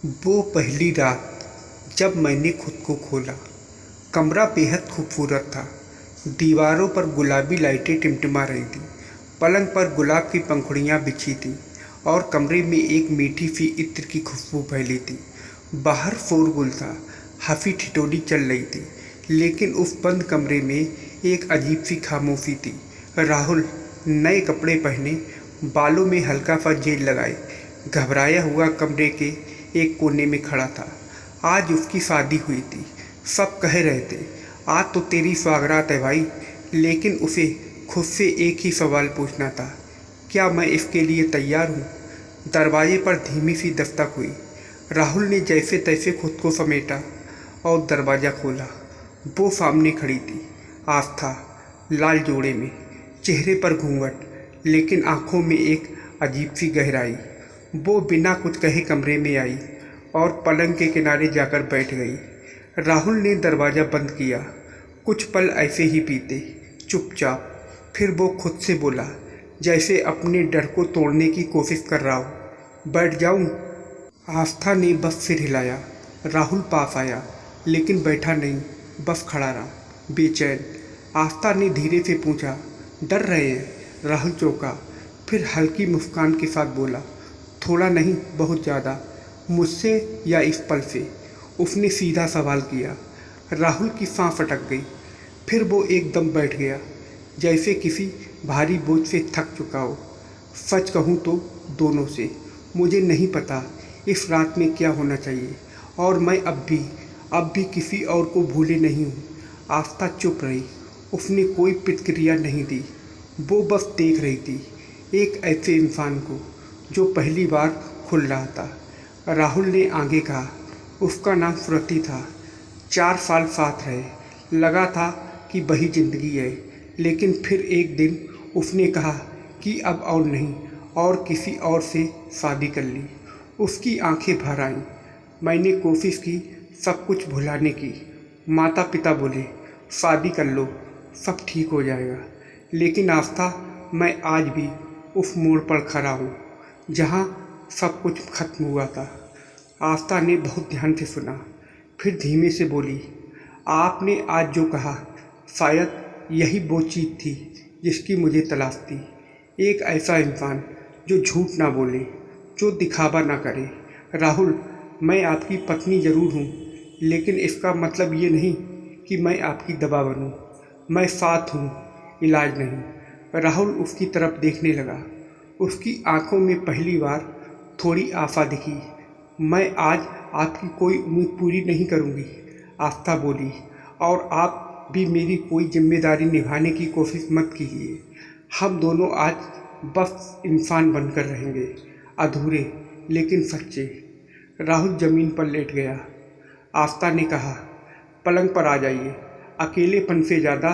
वो पहली रात जब मैंने खुद को खोला। कमरा बेहद खूबसूरत था। दीवारों पर गुलाबी लाइटें टिमटिमा रही थीं। पलंग पर गुलाब की पंखुड़ियाँ बिछी थीं और कमरे में एक मीठी सी इत्र की खुशबू फैली थी। बाहर शोरगुल था, हंसी ठिठोली चल रही थी, लेकिन उस बंद कमरे में एक अजीब सी खामोशी थी। राहुल नए कपड़े पहने, बालों में हल्का सा जेल लगाए, घबराया हुआ कमरे के एक कोने में खड़ा था। आज उसकी शादी हुई थी। सब कह रहे थे, आज तो तेरी सौगात है भाई। लेकिन उसे खुद से एक ही सवाल पूछना था, क्या मैं इसके लिए तैयार हूँ? दरवाजे पर धीमी सी दस्तक हुई। राहुल ने जैसे तैसे खुद को समेटा और दरवाज़ा खोला। वो सामने खड़ी थी, आस्था, लाल जोड़े में, चेहरे पर घूंघट, लेकिन आंखों में एक अजीब सी गहराई। वो बिना कुछ कहे कमरे में आई और पलंग के किनारे जाकर बैठ गई। राहुल ने दरवाज़ा बंद किया। कुछ पल ऐसे ही बीते, चुपचाप। फिर वो खुद से बोला, जैसे अपने डर को तोड़ने की कोशिश कर रहा हो, बैठ जाऊं? आस्था ने बस सिर हिलाया। राहुल पास आया, लेकिन बैठा नहीं, बस खड़ा रहा, बेचैन। आस्था ने धीरे से पूछा, डर रहे हैं? राहुल चौंका, फिर हल्की मुस्कान के साथ बोला, थोड़ा नहीं, बहुत ज़्यादा। मुझसे या इस पल से? उसने सीधा सवाल किया। राहुल की सांस अटक गई। फिर वो एकदम बैठ गया, जैसे किसी भारी बोझ से थक चुका हो। सच कहूँ तो दोनों से मुझे नहीं पता इस रात में क्या होना चाहिए, और मैं अब भी किसी और को भूले नहीं हूँ। आस्था चुप रही। उसने कोई प्रतिक्रिया नहीं दी। वो बस देख रही थी, एक ऐसे इंसान को जो पहली बार खुल रहा था। राहुल ने आगे कहा, उसका नाम स्मृति था। 4 साल साथ रहे, लगा था कि वही ज़िंदगी है। लेकिन फिर एक दिन उसने कहा कि अब और नहीं, और किसी और से शादी कर ली। उसकी आंखें भर आईं। मैंने कोशिश की सब कुछ भुलाने की। माता पिता बोले, शादी कर लो, सब ठीक हो जाएगा। लेकिन आस्था, मैं आज भी उस मोड़ पर खड़ा हूँ जहाँ सब कुछ खत्म हुआ था। आस्था ने बहुत ध्यान से सुना, फिर धीमे से बोली, आपने आज जो कहा, शायद यही वो चीज़ थी जिसकी मुझे तलाश थी। एक ऐसा इंसान जो झूठ ना बोले, जो दिखावा ना करे। राहुल, मैं आपकी पत्नी ज़रूर हूँ, लेकिन इसका मतलब ये नहीं कि मैं आपकी दवा बनूँ। मैं साथ हूँ, इलाज नहीं। राहुल उसकी तरफ देखने लगा। उसकी आंखों में पहली बार थोड़ी आशा दिखी। मैं आज आपकी कोई उम्मीद पूरी नहीं करूँगी, आस्था बोली, और आप भी मेरी कोई जिम्मेदारी निभाने की कोशिश मत कीजिए। हम दोनों आज बस इंसान बनकर रहेंगे, अधूरे लेकिन सच्चे। राहुल ज़मीन पर लेट गया। आस्था ने कहा, पलंग पर आ जाइए। अकेलेपन से ज़्यादा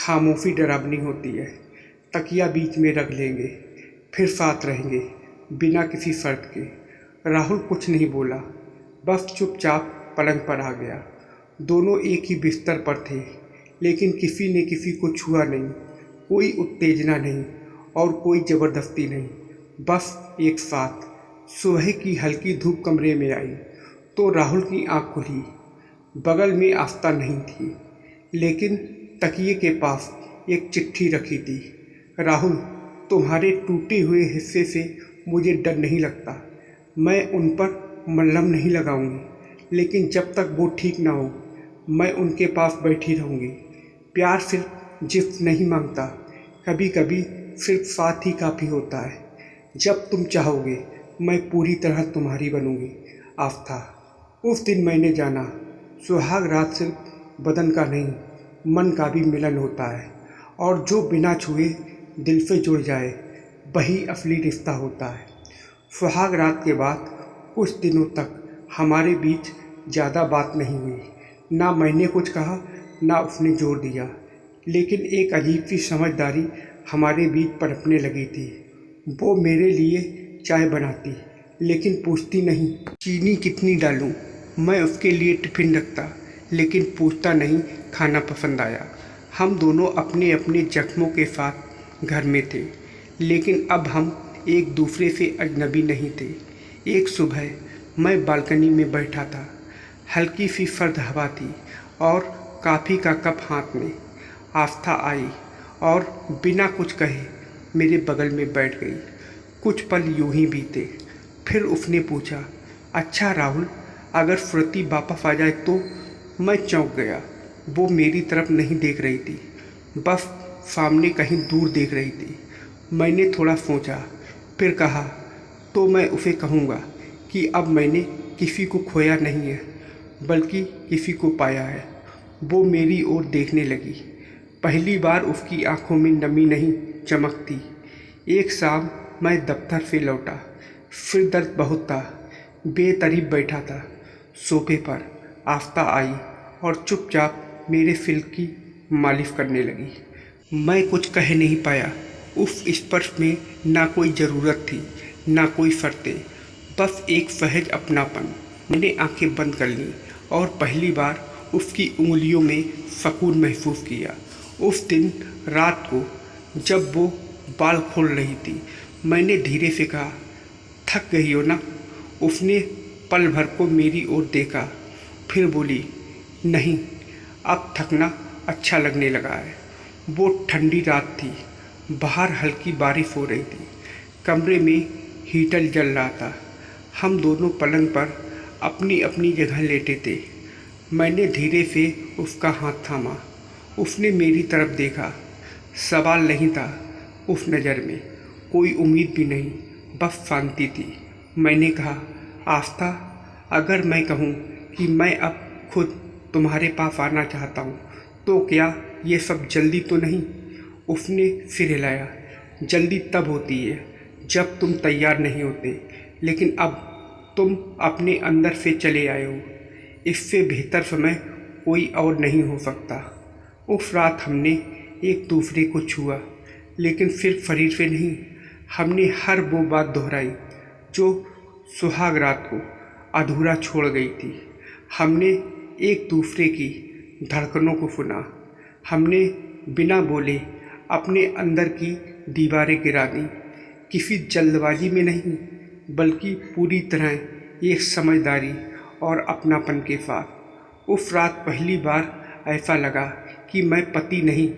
खामोशी डरावनी होती है। तकिया बीच में रख लेंगे, फिर साथ रहेंगे, बिना किसी शर्त के। राहुल कुछ नहीं बोला, बस चुपचाप पलंग पर आ गया। दोनों एक ही बिस्तर पर थे, लेकिन किसी ने किसी को छुआ नहीं। कोई उत्तेजना नहीं और कोई ज़बरदस्ती नहीं, बस एक साथ। सुबह की हल्की धूप कमरे में आई तो राहुल की आंख खुली। बगल में आस्था नहीं थी, लेकिन तकिए के पास एक चिट्ठी रखी थी। राहुल, तुम्हारे टूटे हुए हिस्से से मुझे डर नहीं लगता। मैं उन पर मलहम नहीं लगाऊंगी, लेकिन जब तक वो ठीक ना हो, मैं उनके पास बैठी रहूंगी। प्यार सिर्फ जिद नहीं मांगता, कभी कभी सिर्फ साथ ही काफ़ी होता है। जब तुम चाहोगे, मैं पूरी तरह तुम्हारी बनूंगी, आस्था। उस दिन मैंने जाना, सुहाग रात सिर्फ बदन का नहीं, मन का भी मिलन होता है, और जो बिना छुए दिल से जुड़ जाए, वही असली रिश्ता होता है। सुहाग रात के बाद कुछ दिनों तक हमारे बीच ज़्यादा बात नहीं हुई। ना मैंने कुछ कहा, ना उसने जोर दिया, लेकिन एक अजीब सी समझदारी हमारे बीच पनपने लगी थी। वो मेरे लिए चाय बनाती, लेकिन पूछती नहीं, चीनी कितनी डालूं। मैं उसके लिए टिफ़िन रखता, लेकिन पूछता नहीं, खाना पसंद आया। हम दोनों अपने अपने जख्मों के साथ घर में थे, लेकिन अब हम एक दूसरे से अजनबी नहीं थे। एक सुबह मैं बालकनी में बैठा था। हल्की सी सर्द हवा थी और कॉफ़ी का कप हाथ में। आस्था आई और बिना कुछ कहे मेरे बगल में बैठ गई। कुछ पल यूं ही बीते। फिर उसने पूछा, अच्छा राहुल, अगर श्रुति वापस आ जाए तो? मैं चौंक गया। वो मेरी तरफ नहीं देख रही थी, बस सामने कहीं दूर देख रही थी। मैंने थोड़ा सोचा, फिर कहा, तो मैं उसे कहूँगा कि अब मैंने किसी को खोया नहीं है, बल्कि किसी को पाया है। वो मेरी ओर देखने लगी। पहली बार उसकी आंखों में नमी नहीं, चमक थी। एक शाम मैं दफ्तर से लौटा। सिर दर्द बहुत था। बेतरतीब बैठा था सोफे पर। आस्था आई और चुपचाप मेरे सिर की मालिश करने लगी। मैं कुछ कह नहीं पाया। उस स्पर्श में ना कोई ज़रूरत थी, ना कोई शर्तें, बस एक सहज अपनापन। मैंने आंखें बंद कर लीं और पहली बार उसकी उंगलियों में सुकून महसूस किया। उस दिन रात को जब वो बाल खोल रही थी, मैंने धीरे से कहा, थक गई हो ना? उसने पल भर को मेरी ओर देखा, फिर बोली, नहीं, अब थकना अच्छा लगने लगा है। वो ठंडी रात थी। बाहर हल्की बारिश हो रही थी। कमरे में हीटर जल रहा था। हम दोनों पलंग पर अपनी अपनी जगह लेटे थे। मैंने धीरे से उसका हाथ थामा। उसने मेरी तरफ देखा। सवाल नहीं था उस नज़र में, कोई उम्मीद भी नहीं, बस शांति थी। मैंने कहा, आस्था, अगर मैं कहूँ कि मैं अब खुद तुम्हारे पास आना चाहता हूँ, तो क्या ये सब जल्दी तो नहीं? उसने सिर हिलाया। जल्दी तब होती है जब तुम तैयार नहीं होते, लेकिन अब तुम अपने अंदर से चले आए हो। इससे बेहतर समय कोई और नहीं हो सकता। उस रात हमने एक दूसरे को छुआ, लेकिन सिर्फ शरीर से नहीं। हमने हर वो बात दोहराई जो सुहाग रात को अधूरा छोड़ गई थी। हमने एक दूसरे की धड़कनों को सुना। हमने बिना बोले अपने अंदर की दीवारें गिरा दी, किसी जल्दबाजी में नहीं, बल्कि पूरी तरह एक समझदारी और अपनापन के साथ। उस रात पहली बार ऐसा लगा कि मैं पति नहीं,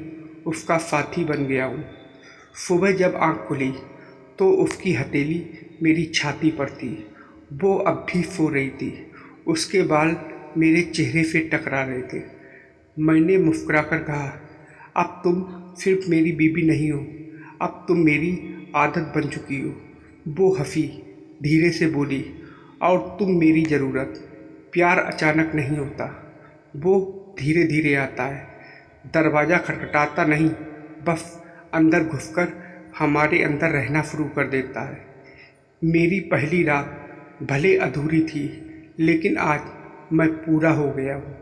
उसका साथी बन गया हूँ। सुबह जब आँख खुली तो उसकी हथेली मेरी छाती पर थी। वो अब भी सो रही थी। उसके बाल मेरे चेहरे से टकरा रहे थे। मैंने मुस्कुराकर कहा, अब तुम सिर्फ मेरी बीवी नहीं हो, अब तुम मेरी आदत बन चुकी हो। वो हंसी, धीरे से बोली, और तुम मेरी ज़रूरत। प्यार अचानक नहीं होता, वो धीरे धीरे आता है। दरवाज़ा खटखटाता नहीं, बस अंदर घुसकर हमारे अंदर रहना शुरू कर देता है। मेरी पहली रात भले अधूरी थी, लेकिन आज मैं पूरा हो गया हूँ।